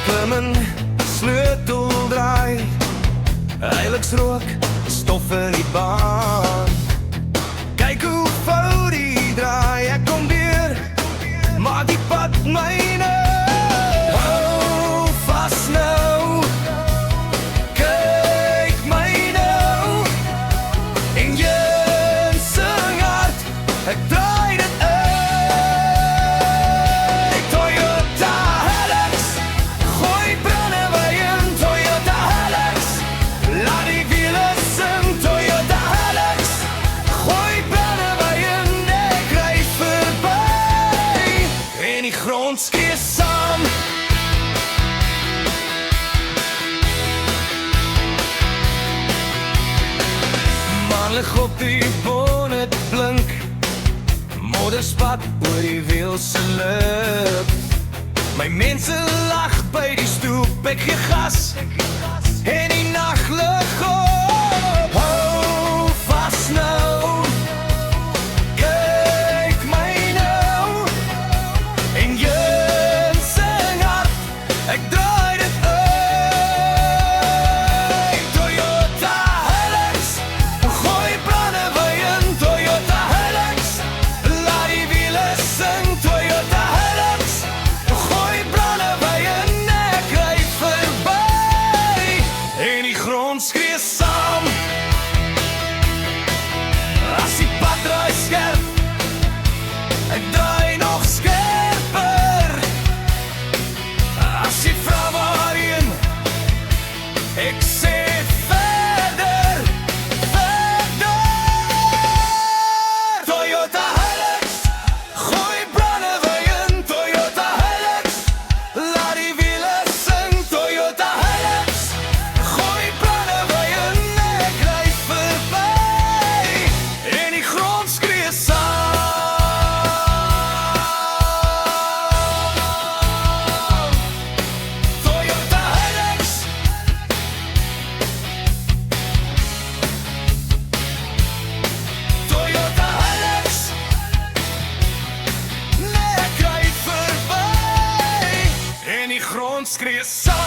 klim in, sleutel draai, heiligsrook, stof in die baan. Kyk hoe vou die draai, ek kom weer, maak die pad myne. Hou vas nou, kyk my nou, en jy sing hard, ek draai dit uit. Toyota Hilux, gooi brandewyn in, Toyota Hilux, laat die wiele sing, Toyota Hilux, gooi brandewyn in, ek ry verby, en die grond skree saam. Lig op die bonnet blink, modderspat oor die wiel se lip. My mense lag by die stoep, ek gee gas, en die naglig op. Hou vas nou, kyk my nou, en jy sing hard, ek draai dit uit. Toyota Hilux, gooi brandewyn, Toyota Hilux, laat die wiele sing, Toyota Hilux, gooi brandewyn, ek ry verby, en die grond skree saam. As die pad draai skerp, ek draai nog skerper. As jy vra waarheen, ek sê verder, verder. Toyota Hilux, gooi brandewyn, Toyota Hilux, laat die wiele sing, Toyota Hilux, gooi brandewyn, ek ry verby, en die grond skree saam. Toyota Hilux, Toyota Hilux, ek ry verby, en die grond skree saam.